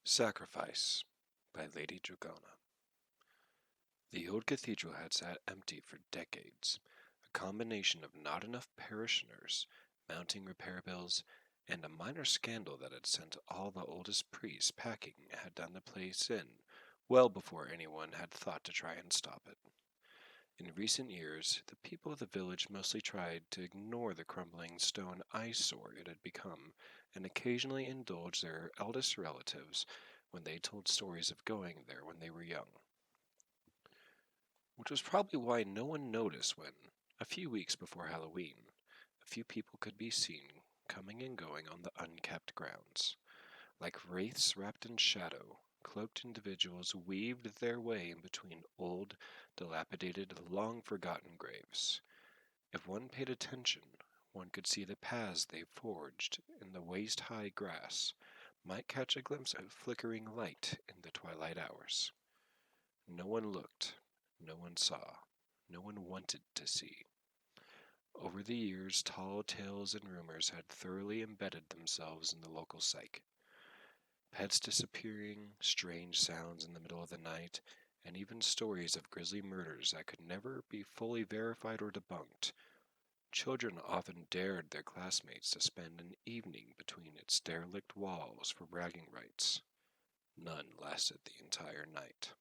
Sacrifice by Ladydragona. The old cathedral had sat empty for decades, a combination of not enough parishioners, mounting repair bills, and a minor scandal that had sent all the oldest priests packing had done the place in, well before anyone had thought to try and stop it. In recent years, the people of the village mostly tried to ignore the crumbling stone eyesore it had become, and occasionally indulged their eldest relatives when they told stories of going there when they were young. Which was probably why no one noticed when, a few weeks before Halloween, a few people could be seen coming and going on the unkept grounds. Like wraiths wrapped in shadow, cloaked individuals weaved their way in between old, dilapidated, long-forgotten graves. If one paid attention, one could see the paths they forged in the waist-high grass, might catch a glimpse of flickering light in the twilight hours. No one looked, no one saw, no one wanted to see. Over the years, tall tales and rumors had thoroughly embedded themselves in the local psyche. Pets disappearing, strange sounds in the middle of the night, and even stories of grisly murders that could never be fully verified or debunked. Children often dared their classmates to spend an evening between its derelict walls for bragging rights. None lasted the entire night.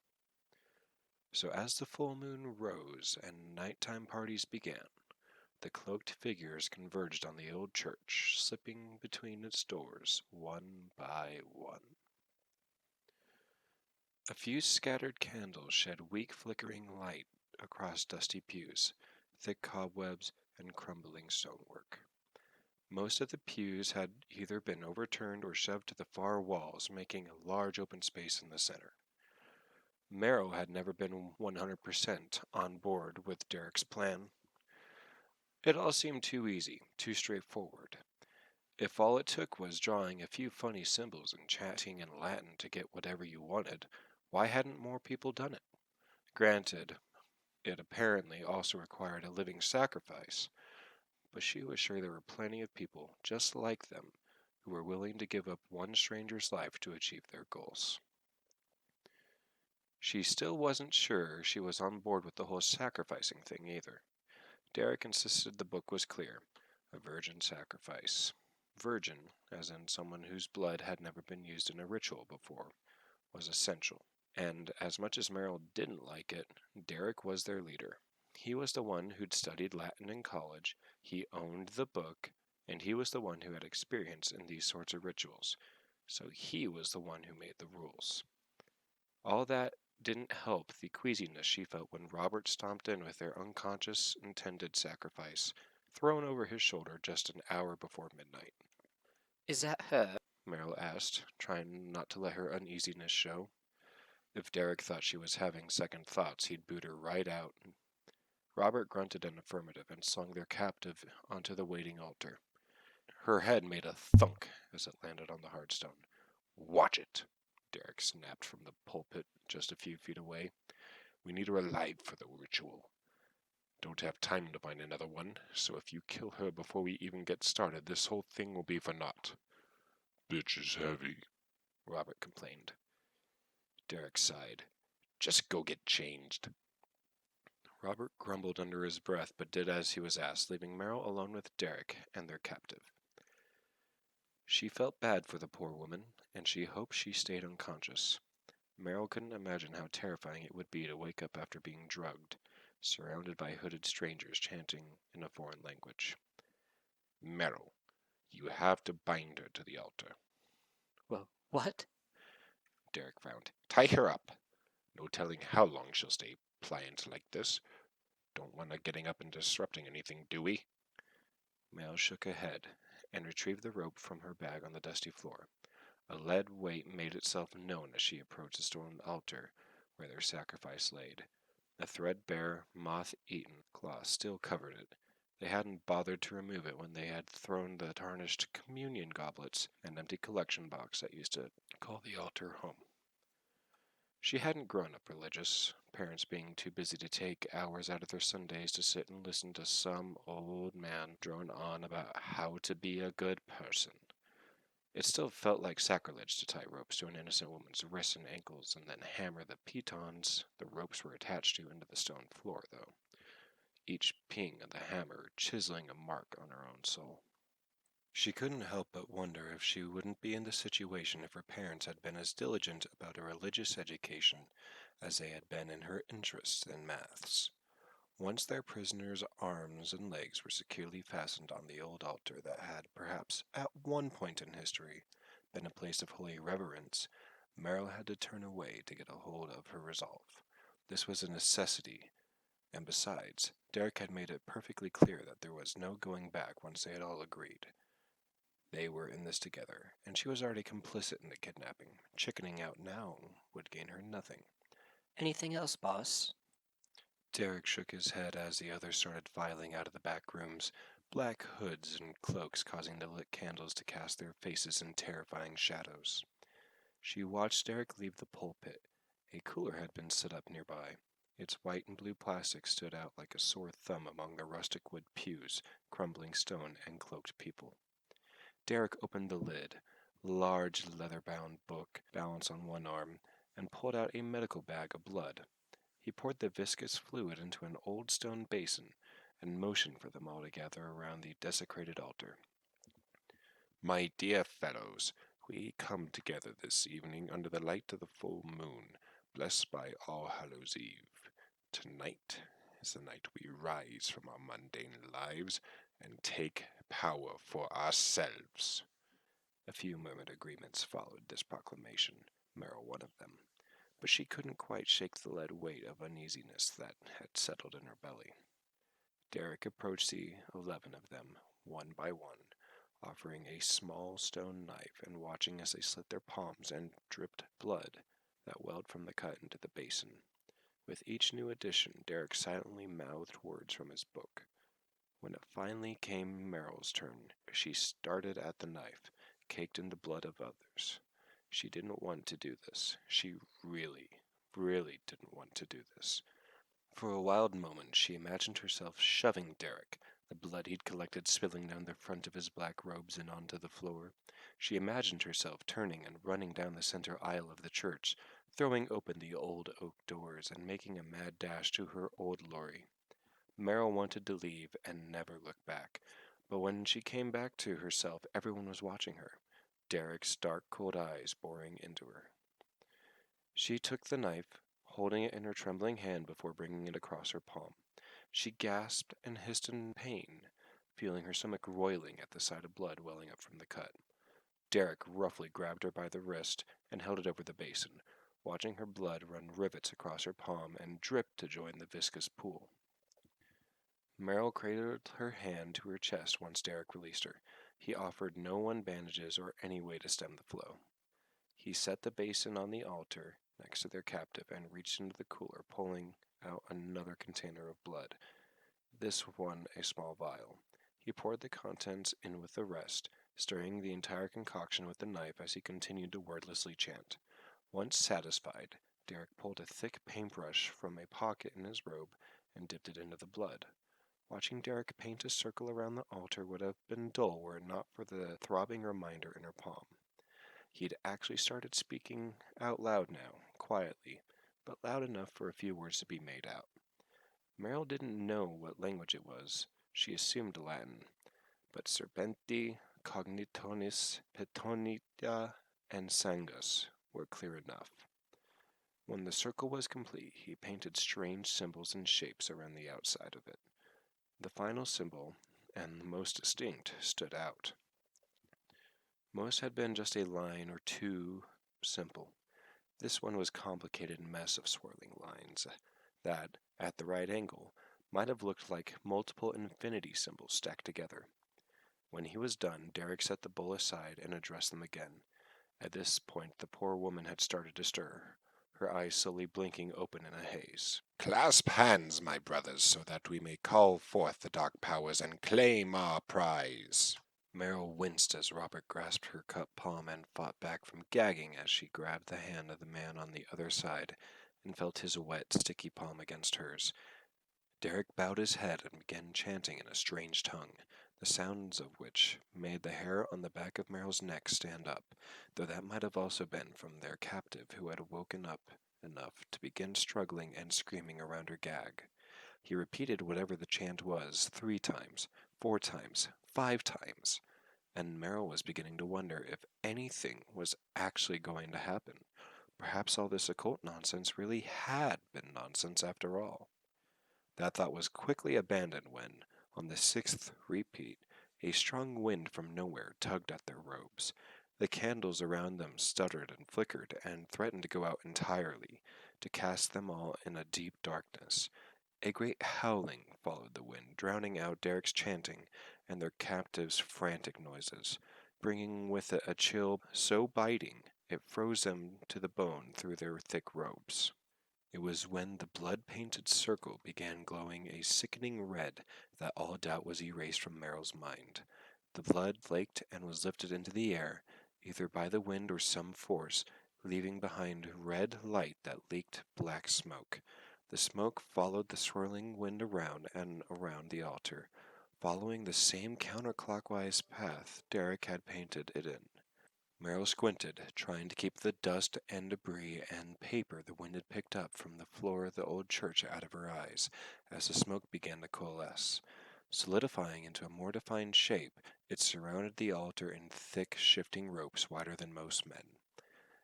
So as the full moon rose and nighttime parties began, the cloaked figures converged on the old church, slipping between its doors, one by one. A few scattered candles shed weak flickering light across dusty pews, thick cobwebs, and crumbling stonework. Most of the pews had either been overturned or shoved to the far walls, making a large open space in the center. Merrill had never been 100% on board with Derek's plan. It all seemed too easy, too straightforward. If all it took was drawing a few funny symbols and chatting in Latin to get whatever you wanted, why hadn't more people done it? Granted, it apparently also required a living sacrifice, but she was sure there were plenty of people just like them who were willing to give up one stranger's life to achieve their goals. She still wasn't sure she was on board with the whole sacrificing thing either. Derek insisted the book was clear, a virgin sacrifice. Virgin, as in someone whose blood had never been used in a ritual before, was essential. And as much as Merrill didn't like it, Derek was their leader. He was the one who'd studied Latin in college, he owned the book, and he was the one who had experience in these sorts of rituals, so he was the one who made the rules. All that didn't help the queasiness she felt when Robert stomped in with their unconscious intended sacrifice, thrown over his shoulder just an hour before midnight. Is that her? Merrill asked, trying not to let her uneasiness show. If Derek thought she was having second thoughts, he'd boot her right out. Robert grunted an affirmative and slung their captive onto the waiting altar. Her head made a thunk as it landed on the hard stone. "Watch it!" Derek snapped from the pulpit just a few feet away. "We need her alive for the ritual. Don't have time to find another one, so if you kill her before we even get started, this whole thing will be for naught." "Bitch is heavy," Robert complained. Derek sighed. "Just go get changed." Robert grumbled under his breath, but did as he was asked, leaving Merrill alone with Derek and their captive. She felt bad for the poor woman, and she hoped she stayed unconscious. Merrill couldn't imagine how terrifying it would be to wake up after being drugged, surrounded by hooded strangers chanting in a foreign language. "Merrill, you have to bind her to the altar." Well, what? Derek frowned. "Tie her up. No telling how long she'll stay pliant like this. Don't want her getting up and disrupting anything, do we?" Merrill shook her head and retrieved the rope from her bag on the dusty floor. A lead weight made itself known as she approached the stone altar where their sacrifice laid. A threadbare, moth-eaten cloth still covered it. They hadn't bothered to remove it when they had thrown the tarnished communion goblets and empty collection box that used to call the altar home. She hadn't grown up religious, parents being too busy to take hours out of their Sundays to sit and listen to some old man drone on about how to be a good person. It still felt like sacrilege to tie ropes to an innocent woman's wrists and ankles and then hammer the pitons the ropes were attached to into the stone floor, though, each ping of the hammer chiseling a mark on her own soul. She couldn't help but wonder if she wouldn't be in this situation if her parents had been as diligent about a religious education as they had been in her interest in maths. Once their prisoner's arms and legs were securely fastened on the old altar that had, perhaps at one point in history, been a place of holy reverence, Meryl had to turn away to get a hold of her resolve. This was a necessity, and besides, Derek had made it perfectly clear that there was no going back once they had all agreed. They were in this together, and she was already complicit in the kidnapping. Chickening out now would gain her nothing. Anything else, boss? Derek shook his head as the others started filing out of the back rooms, black hoods and cloaks causing the lit candles to cast their faces in terrifying shadows. She watched Derek leave the pulpit. A cooler had been set up nearby. Its white and blue plastic stood out like a sore thumb among the rustic wood pews, crumbling stone, and cloaked people. Derek opened the lid, large leather-bound book balanced on one arm, and pulled out a medical bag of blood. He poured the viscous fluid into an old stone basin and motioned for them all to gather around the desecrated altar. My dear fellows, we come together this evening under the light of the full moon, blessed by All Hallows Eve. Tonight is the night we rise from our mundane lives and take power for ourselves. A few murmured agreements followed this proclamation, Meryl one of them, but she couldn't quite shake the lead weight of uneasiness that had settled in her belly. Derek approached the 11 of them, one by one, offering a small stone knife and watching as they slit their palms and dripped blood that welled from the cut into the basin. With each new addition, Derek silently mouthed words from his book. When it finally came Meryl's turn, she started at the knife, caked in the blood of others. She didn't want to do this. She really, really didn't want to do this. For a wild moment, she imagined herself shoving Derek, the blood he'd collected spilling down the front of his black robes and onto the floor. She imagined herself turning and running down the center aisle of the church, throwing open the old oak doors and making a mad dash to her old lorry. Meryl wanted to leave and never look back, but when she came back to herself, everyone was watching her, Derek's dark, cold eyes boring into her. She took the knife, holding it in her trembling hand before bringing it across her palm. She gasped and hissed in pain, feeling her stomach roiling at the sight of blood welling up from the cut. Derek roughly grabbed her by the wrist and held it over the basin, watching her blood run rivets across her palm and drip to join the viscous pool. Meryl cradled her hand to her chest once Derek released her. He offered no one bandages or any way to stem the flow. He set the basin on the altar next to their captive and reached into the cooler, pulling out another container of blood, this one a small vial. He poured the contents in with the rest, stirring the entire concoction with the knife as he continued to wordlessly chant. Once satisfied, Derek pulled a thick paintbrush from a pocket in his robe and dipped it into the blood. Watching Derek paint a circle around the altar would have been dull were it not for the throbbing reminder in her palm. He'd actually started speaking out loud now, quietly, but loud enough for a few words to be made out. Meryl didn't know what language it was. She assumed Latin, but serpenti, cognitonis, petonitia, and sangus were clear enough. When the circle was complete, he painted strange symbols and shapes around the outside of it. The final symbol, and the most distinct, stood out. Most had been just a line or two simple. This one was a complicated mess of swirling lines that, at the right angle, might have looked like multiple infinity symbols stacked together. When he was done, Derek set the bowl aside and addressed them again. At this point, the poor woman had started to stir, her eyes slowly blinking open in a haze. Clasp hands, my brothers, so that we may call forth the dark powers and claim our prize. Meryl winced as Robert grasped her cut palm and fought back from gagging as she grabbed the hand of the man on the other side and felt his wet, sticky palm against hers. Derek bowed his head and began chanting in a strange tongue, the sounds of which made the hair on the back of Meryl's neck stand up, though that might have also been from their captive who had woken up enough to begin struggling and screaming around her gag. He repeated whatever the chant was 3 times, 4 times, 5 times, and Meryl was beginning to wonder if anything was actually going to happen. Perhaps all this occult nonsense really had been nonsense after all. That thought was quickly abandoned when, on the 6th repeat, a strong wind from nowhere tugged at their robes. The candles around them stuttered and flickered and threatened to go out entirely, to cast them all in a deep darkness. A great howling followed the wind, drowning out Derek's chanting and their captives' frantic noises, bringing with it a chill so biting it froze them to the bone through their thick robes. It was when the blood-painted circle began glowing a sickening red that all doubt was erased from Meryl's mind. The blood flaked and was lifted into the air, either by the wind or some force, leaving behind red light that leaked black smoke. The smoke followed the swirling wind around and around the altar, following the same counterclockwise path Derek had painted it in. Meryl squinted, trying to keep the dust and debris and paper the wind had picked up from the floor of the old church out of her eyes, as the smoke began to coalesce. Solidifying into a more defined shape, it surrounded the altar in thick, shifting ropes wider than most men.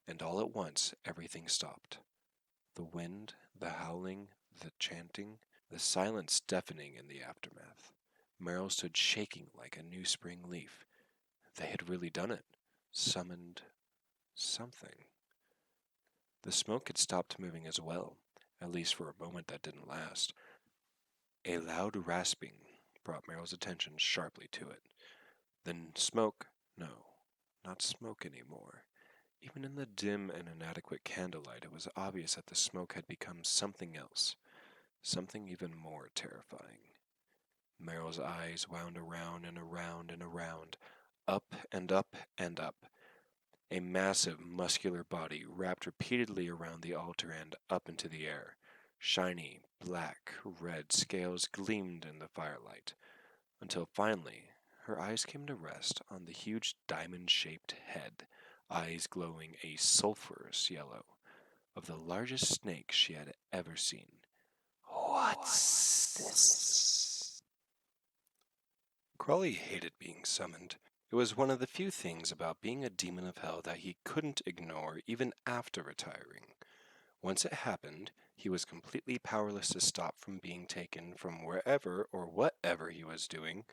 And all at once, everything stopped. The wind, the howling, the chanting, the silence deafening in the aftermath. Meryl stood shaking like a new spring leaf. They had really done it. Summoned something. The smoke had stopped moving as well, at least for a moment that didn't last. A loud rasping brought Meryl's attention sharply to it. Then smoke, no, not smoke anymore. Even in the dim and inadequate candlelight, it was obvious that the smoke had become something else, something even more terrifying. Meryl's eyes wound around and around and around, up and up and up. A massive, muscular body wrapped repeatedly around the altar and up into the air. Shiny, black, red scales gleamed in the firelight, until finally her eyes came to rest on the huge diamond-shaped head, eyes glowing a sulphurous yellow, of the largest snake she had ever seen. What's this? Crawley hated being summoned. It was one of the few things about being a demon of hell that he couldn't ignore even after retiring. Once it happened, he was completely powerless to stop from being taken from wherever or whatever he was doing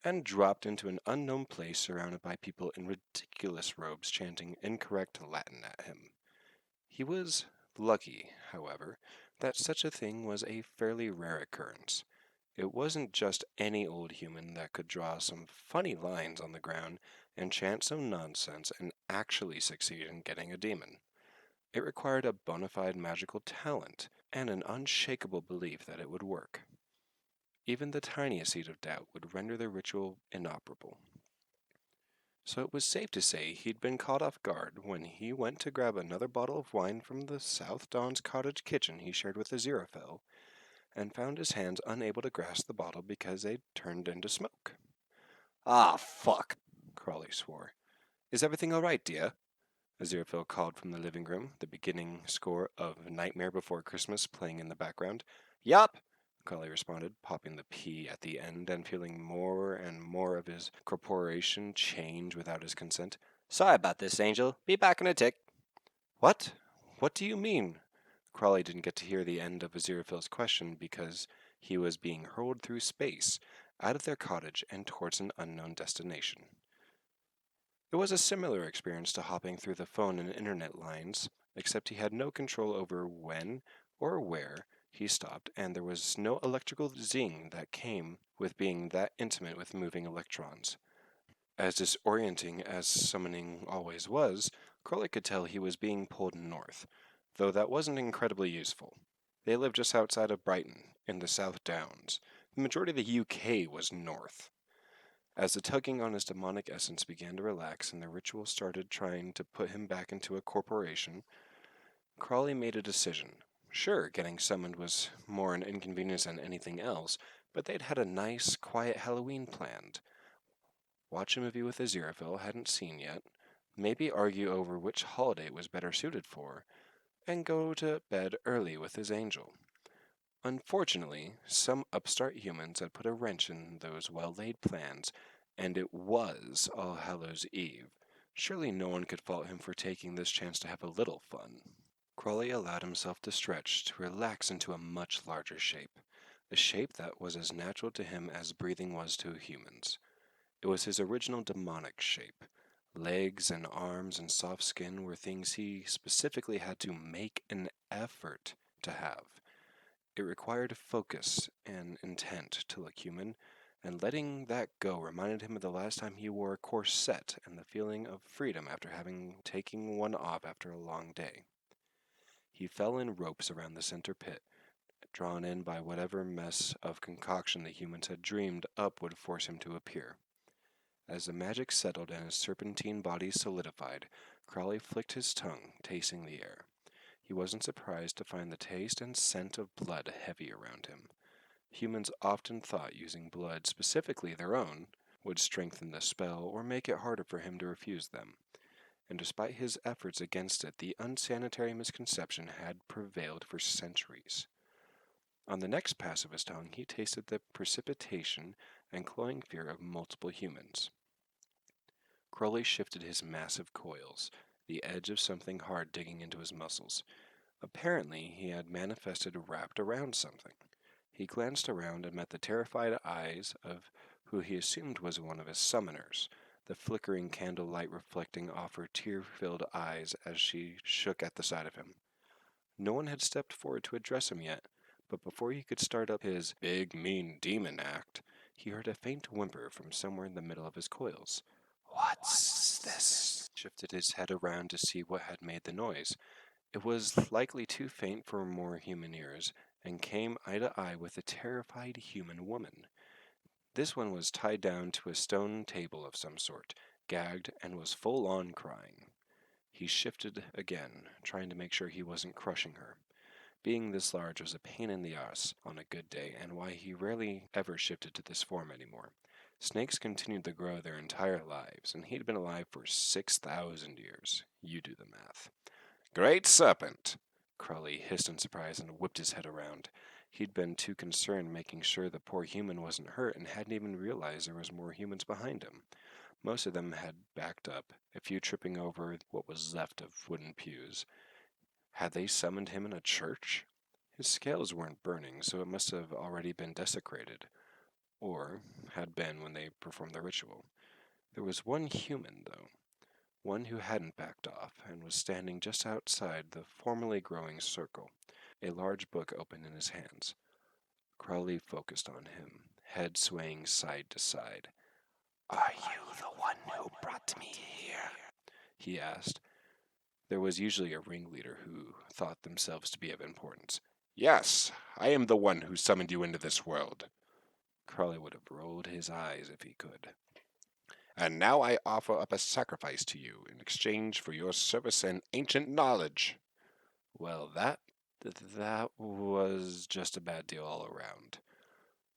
and dropped into an unknown place surrounded by people in ridiculous robes chanting incorrect Latin at him. He was lucky, however, that such a thing was a fairly rare occurrence. It wasn't just any old human that could draw some funny lines on the ground and chant some nonsense and actually succeed in getting a demon. It required a bona fide magical talent and an unshakable belief that it would work. Even the tiniest seed of doubt would render the ritual inoperable. So it was safe to say he'd been caught off guard when he went to grab another bottle of wine from the South Dawns cottage kitchen he shared with Aziraphale, and found his hands unable to grasp the bottle because they'd turned into smoke. Ah, fuck. Crawley swore. Is everything all right, dear? Aziraphale called from the living room, the beginning score of Nightmare Before Christmas playing in the background. Yup, Crawley responded, popping the P at the end and feeling more and more of his corporation change without his consent. Sorry about this, Angel. Be back in a tick. What? What do you mean? Crawley didn't get to hear the end of Aziraphale's question because he was being hurled through space, out of their cottage and towards an unknown destination. It was a similar experience to hopping through the phone and internet lines, except he had no control over when or where he stopped, and there was no electrical zing that came with being that intimate with moving electrons. As disorienting as summoning always was, Crowley could tell he was being pulled north, though that wasn't incredibly useful. They lived just outside of Brighton, in the South Downs. The majority of the UK was north. As the tugging on his demonic essence began to relax and the ritual started trying to put him back into a corporation, Crawley made a decision. Sure, getting summoned was more an inconvenience than anything else, but they'd had a nice, quiet Halloween planned. watch a movie with Aziraphale hadn't seen yet, maybe argue over which holiday it was better suited for, and go to bed early with his angel. Unfortunately, some upstart humans had put a wrench in those well-laid plans, and it was All Hallows Eve. Surely no one could fault him for taking this chance to have a little fun. Crawley allowed himself to stretch, to relax into a much larger shape, a shape that was as natural to him as breathing was to humans. It was his original demonic shape. Legs and arms and soft skin were things he specifically had to make an effort to have. It required focus and intent to look human, and letting that go reminded him of the last time he wore a corset and the feeling of freedom after having taken one off after a long day. He fell in ropes around the center pit, drawn in by whatever mess of concoction the humans had dreamed up would force him to appear. As the magic settled and his serpentine body solidified, Crowley flicked his tongue, tasting the air. He wasn't surprised to find the taste and scent of blood heavy around him. Humans often thought using blood, specifically their own, would strengthen the spell or make it harder for him to refuse them. And despite his efforts against it, the unsanitary misconception had prevailed for centuries. On the next pass of his tongue, he tasted the precipitation and cloying fear of multiple humans. Crowley shifted his massive coils, the edge of something hard digging into his muscles. Apparently, he had manifested wrapped around something. He glanced around and met the terrified eyes of who he assumed was one of his summoners, the flickering candlelight reflecting off her tear-filled eyes as she shook at the sight of him. No one had stepped forward to address him yet, but before he could start up his big, mean demon act, he heard a faint whimper from somewhere in the middle of his coils. "What's this?" He shifted his head around to see what had made the noise. It was likely too faint for more human ears, and came eye to eye with a terrified human woman. This one was tied down to a stone table of some sort, gagged, and was full on crying. He shifted again, trying to make sure he wasn't crushing her. Being this large was a pain in the ass on a good day, and why he rarely ever shifted to this form anymore. Snakes continued to grow their entire lives, and he'd been alive for 6,000 years. You do the math. "Great serpent!" Crowley hissed in surprise and whipped his head around. He'd been too concerned making sure the poor human wasn't hurt and hadn't even realized there was more humans behind him. Most of them had backed up, a few tripping over what was left of wooden pews. Had they summoned him in a church? His scales weren't burning, so it must have already been desecrated, or had been when they performed the ritual. There was one human, though. One who hadn't backed off, and was standing just outside the formerly growing circle, a large book open in his hands. Crowley focused on him, head swaying side to side. "Are you the one who brought me here?" he asked. There was usually a ringleader who thought themselves to be of importance. "Yes, I am the one who summoned you into this world." Crowley would have rolled his eyes if he could. "And now I offer up a sacrifice to you in exchange for your service and ancient knowledge." Well, that was just a bad deal all around.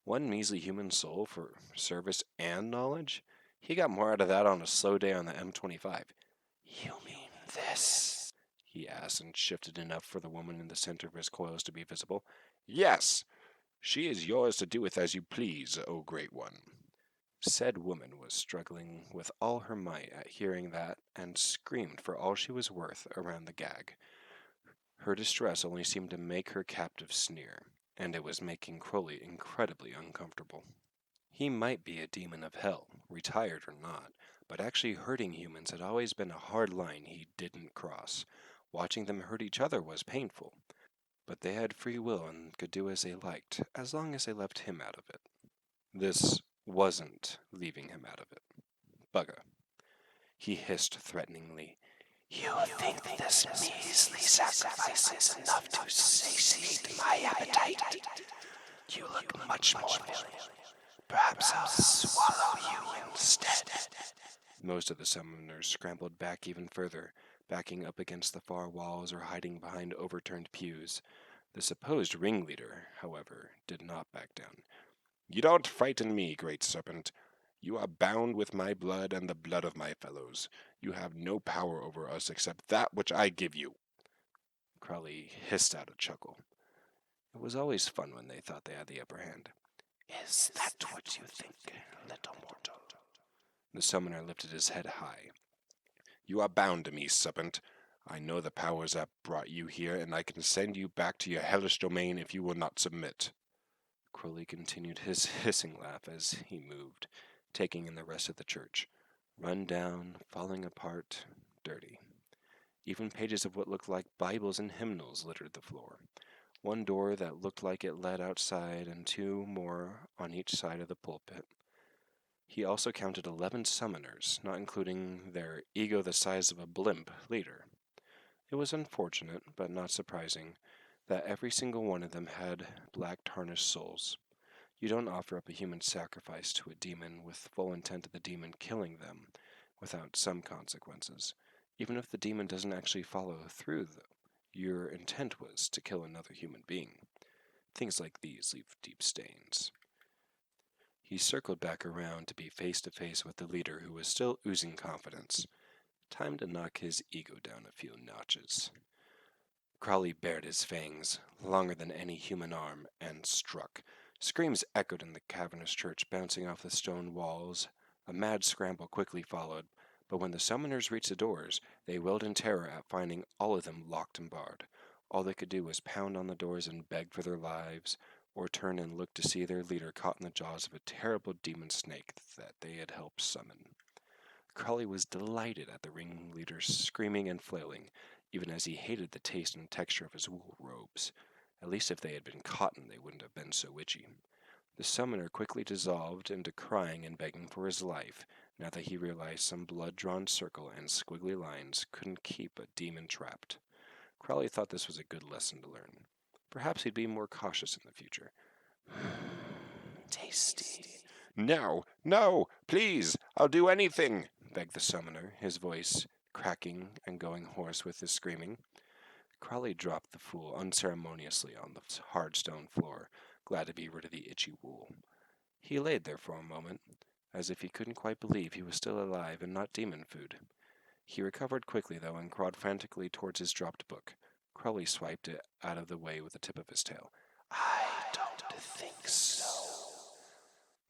One measly human soul for service and knowledge? He got more out of that on a slow day on the M25. "You mean this?" he asked, and shifted enough for the woman in the center of his coils to be visible. "Yes, she is yours to do with as you please, O Great One." Said woman was struggling with all her might at hearing that, and screamed for all she was worth around the gag. Her distress only seemed to make her captive sneer, and it was making Crowley incredibly uncomfortable. He might be a demon of hell, retired or not, but actually hurting humans had always been a hard line he didn't cross. Watching them hurt each other was painful, but they had free will and could do as they liked, as long as they left him out of it. This wasn't leaving him out of it. "Bugger," he hissed threateningly. "You think this measly sacrifice is enough to satiate my appetite? You look much more appealing. Perhaps I'll swallow you instead." Most of the summoners scrambled back even further, backing up against the far walls or hiding behind overturned pews. The supposed ringleader, however, did not back down. "You don't frighten me, great serpent. You are bound with my blood and the blood of my fellows. You have no power over us except that which I give you. Crowley hissed out a chuckle. It was always fun when they thought they had the upper hand. Is that what you think, little mortal? The summoner lifted his head high. You are bound to me, serpent. I know the powers that brought you here, and I can send you back to your hellish domain if you will not submit. Crowley continued his hissing laugh as he moved, taking in the rest of the church. Run down, falling apart, dirty. Even pages of what looked like Bibles and hymnals littered the floor. One door that looked like it led outside, and two more on each side of the pulpit. He also counted 11 summoners, not including their ego the size of a blimp leader. It was unfortunate, but not surprising, that every single one of them had black tarnished souls. You don't offer up a human sacrifice to a demon with full intent of the demon killing them without some consequences, even if the demon doesn't actually follow through, though. Your intent was to kill another human being. Things like these leave deep stains. He circled back around to be face to face with the leader who was still oozing confidence. Time to knock his ego down a few notches. Crowley bared his fangs, longer than any human arm, and struck. Screams echoed in the cavernous church, bouncing off the stone walls. A mad scramble quickly followed, but when the summoners reached the doors, they wailed in terror at finding all of them locked and barred. All they could do was pound on the doors and beg for their lives, or turn and look to see their leader caught in the jaws of a terrible demon snake that they had helped summon. Crowley was delighted at the ringleader's screaming and flailing, even as he hated the taste and texture of his wool robes. At least if they had been cotton, they wouldn't have been so itchy. The summoner quickly dissolved into crying and begging for his life, now that he realized some blood-drawn circle and squiggly lines couldn't keep a demon trapped. Crowley thought this was a good lesson to learn. Perhaps he'd be more cautious in the future. Tasty. No, no, please, I'll do anything, begged the summoner, his voice cracking and going hoarse with his screaming. Crowley dropped the fool unceremoniously on the hard stone floor, glad to be rid of the itchy wool. He laid there for a moment, as if he couldn't quite believe he was still alive and not demon food. He recovered quickly, though, and crawled frantically towards his dropped book. Crowley swiped it out of the way with the tip of his tail. I don't think so.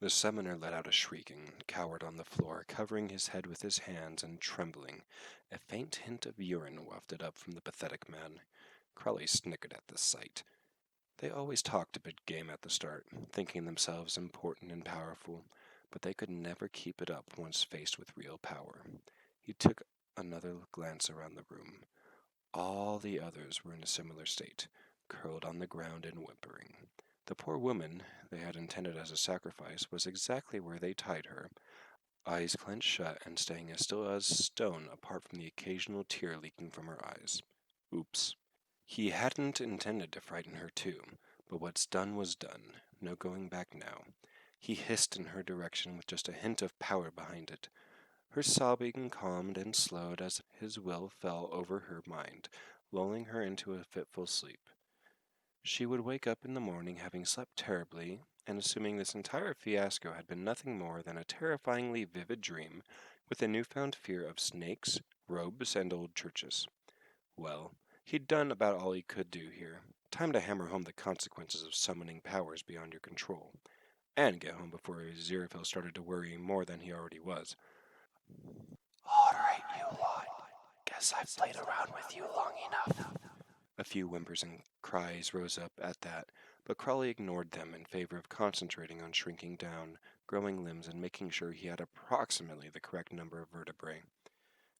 The summoner let out a shriek and cowered on the floor, covering his head with his hands and trembling. A faint hint of urine wafted up from the pathetic man. Crowley snickered at the sight. They always talked a big game at the start, thinking themselves important and powerful, but they could never keep it up once faced with real power. He took another glance around the room. All the others were in a similar state, curled on the ground and whimpering. The poor woman they had intended as a sacrifice was exactly where they tied her, eyes clenched shut and staying as still as stone apart from the occasional tear leaking from her eyes. Oops. He hadn't intended to frighten her too, but what's done was done. No going back now. He hissed in her direction with just a hint of power behind it. Her sobbing calmed and slowed as his will fell over her mind, lulling her into a fitful sleep. She would wake up in the morning having slept terribly, and assuming this entire fiasco had been nothing more than a terrifyingly vivid dream with a newfound fear of snakes, robes, and old churches. Well, he'd done about all he could do here. Time to hammer home the consequences of summoning powers beyond your control, and get home before Aziraphale started to worry more than he already was. Alright, you lot. Guess I've played around with you long enough. A few whimpers and cries rose up at that, but Crawley ignored them in favor of concentrating on shrinking down, growing limbs, and making sure he had approximately the correct number of vertebrae.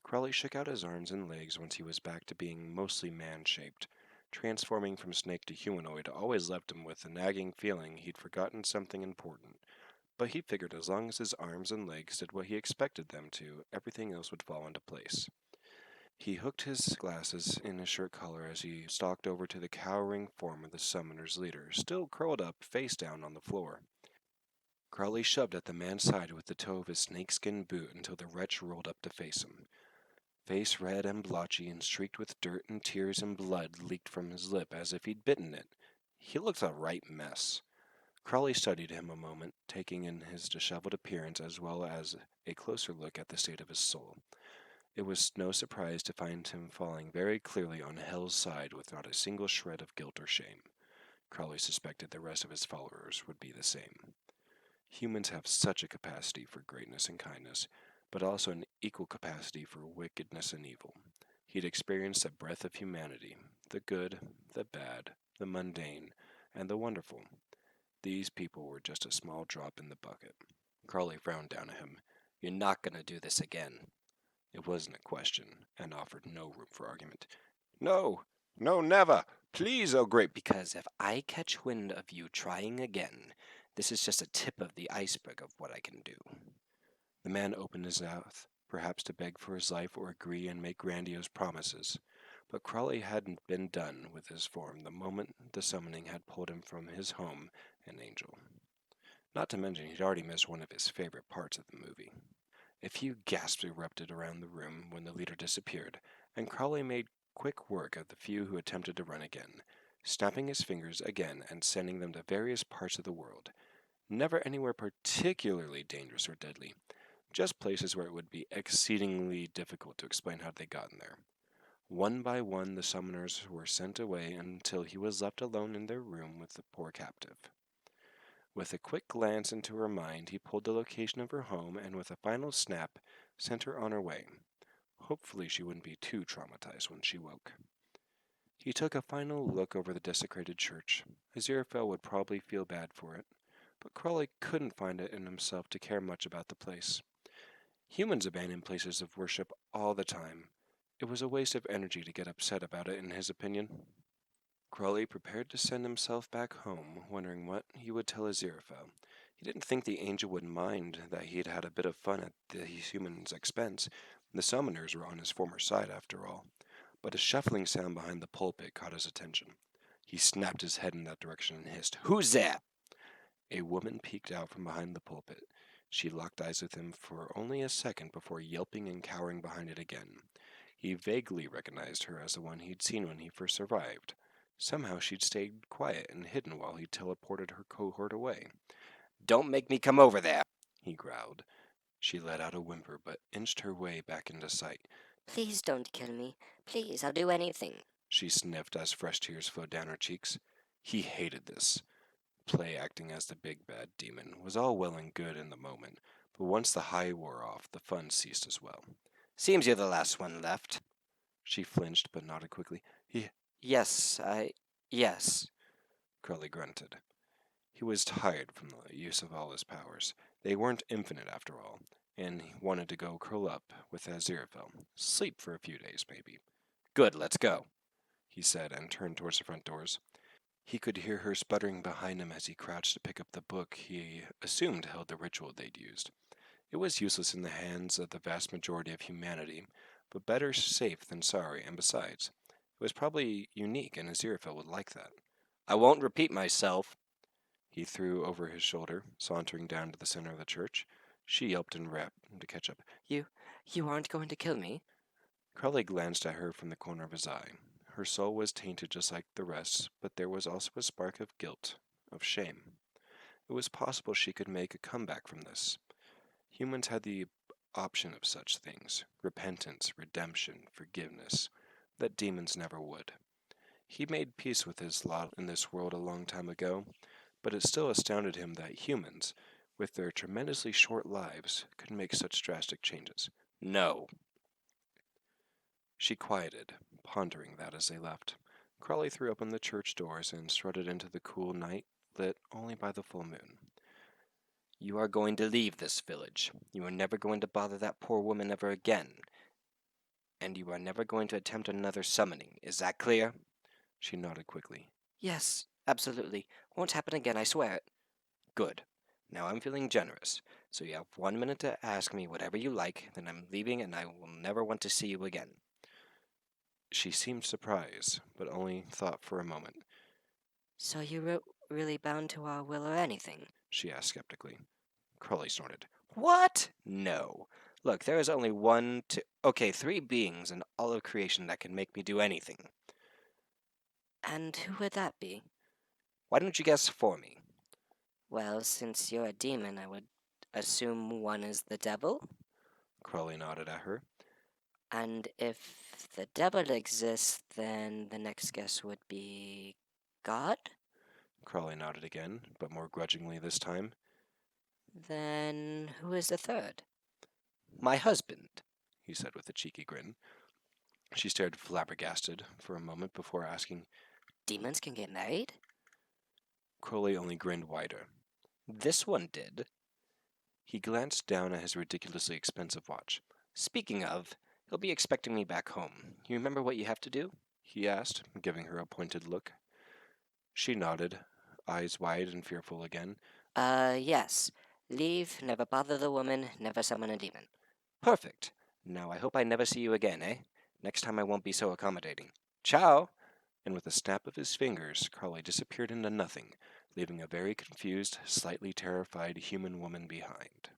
Crawley shook out his arms and legs once he was back to being mostly man-shaped. Transforming from snake to humanoid always left him with a nagging feeling he'd forgotten something important. But he figured as long as his arms and legs did what he expected them to, everything else would fall into place. He hooked his glasses in his shirt collar as he stalked over to the cowering form of the summoner's leader, still curled up, face down on the floor. Crowley shoved at the man's side with the toe of his snakeskin boot until the wretch rolled up to face him. Face red and blotchy and streaked with dirt and tears and blood leaked from his lip as if he'd bitten it. He looked a right mess. Crawley studied him a moment, taking in his disheveled appearance as well as a closer look at the state of his soul. It was no surprise to find him falling very clearly on Hell's side with not a single shred of guilt or shame. Crawley suspected the rest of his followers would be the same. Humans have such a capacity for greatness and kindness, but also an equal capacity for wickedness and evil. He'd experienced a breadth of humanity, the good, the bad, the mundane, and the wonderful. These people were just a small drop in the bucket. Crawley frowned down at him. You're not going to do this again. It wasn't a question, and offered no room for argument. No, no, never. Please, oh great. Because if I catch wind of you trying again, this is just a tip of the iceberg of what I can do. The man opened his mouth, perhaps to beg for his life or agree and make grandiose promises. But Crawley hadn't been done with his form the moment the summoning had pulled him from his home an angel. Not to mention he'd already missed one of his favorite parts of the movie. A few gasps erupted around the room when the leader disappeared, and Crawley made quick work of the few who attempted to run again, snapping his fingers again and sending them to various parts of the world. Never anywhere particularly dangerous or deadly, just places where it would be exceedingly difficult to explain how they got in there. One by one, the summoners were sent away until he was left alone in their room with the poor captive. With a quick glance into her mind, he pulled the location of her home and, with a final snap, sent her on her way. Hopefully, she wouldn't be too traumatized when she woke. He took a final look over the desecrated church. Aziraphale would probably feel bad for it, but Crawley couldn't find it in himself to care much about the place. Humans abandon places of worship all the time. It was a waste of energy to get upset about it, in his opinion. Crawley prepared to send himself back home, wondering what he would tell Aziraphale. He didn't think the angel would mind that he'd had a bit of fun at the human's expense. The summoners were on his former side, after all. But a shuffling sound behind the pulpit caught his attention. He snapped his head in that direction and hissed, "Who's there?" A woman peeked out from behind the pulpit. She locked eyes with him for only a second before yelping and cowering behind it again. He vaguely recognized her as the one he'd seen when he first arrived. Somehow she'd stayed quiet and hidden while he teleported her cohort away. "Don't make me come over there," he growled. She let out a whimper but inched her way back into sight. "Please don't kill me. Please, I'll do anything." She sniffed as fresh tears flowed down her cheeks. He hated this. Play acting as the big bad demon was all well and good in the moment, but once the high wore off, the fun ceased as well. "Seems you're the last one left." She flinched but nodded quickly. Yes. Crowley grunted. He was tired from the use of all his powers. They weren't infinite after all, and he wanted to go curl up with Aziraphale. Sleep for a few days, maybe. "Good, let's go," he said, and turned towards the front doors. He could hear her sputtering behind him as he crouched to pick up the book he assumed held the ritual they'd used. It was useless in the hands of the vast majority of humanity, but better safe than sorry, and besides, it was probably unique, and Aziraphale would like that. "I won't repeat myself." He threw over his shoulder, sauntering down to the center of the church. She yelped and rapped to catch up. You aren't going to kill me?" Crowley glanced at her from the corner of his eye. Her soul was tainted just like the rest, but there was also a spark of guilt, of shame. It was possible she could make a comeback from this. Humans had the option of such things: repentance, redemption, forgiveness, that demons never would. He made peace with his lot in this world a long time ago, but it still astounded him that humans, with their tremendously short lives, could make such drastic changes. "No." She quieted, pondering that as they left. Crawley threw open the church doors and strutted into the cool night, lit only by the full moon. "You are going to leave this village. You are never going to bother that poor woman ever again. And you are never going to attempt another summoning. Is that clear?" She nodded quickly. "Yes, absolutely. Won't happen again, I swear it." "Good. Now I'm feeling generous, so you have 1 minute to ask me whatever you like, then I'm leaving and I will never want to see you again." She seemed surprised, but only thought for a moment. "So you're really bound to our will or anything?" She asked skeptically. Crawley snorted. "What? No. Look, there is only three beings in all of creation that can make me do anything. "And who would that be?" Why don't you guess for me?" Well, since you're a demon, I would assume one is the devil. Crowley nodded at her. And if the devil exists, then the next guess would be God? Crowley nodded again, but more grudgingly this time. Then who is the third? My husband. He said with a cheeky grin. She stared flabbergasted for a moment before asking. Demons can get married? Crowley only grinned wider. This one did. He glanced down at his ridiculously expensive watch. Speaking of, he'll be expecting me back home. You remember what you have to do? He asked, giving her a pointed look. She nodded, eyes wide and fearful again. Yes. Leave, never bother the woman, never summon a demon. Perfect. Now I hope I never see you again, eh? Next time I won't be so accommodating. Ciao! And with a snap of his fingers, Crowley disappeared into nothing, leaving a very confused, slightly terrified human woman behind.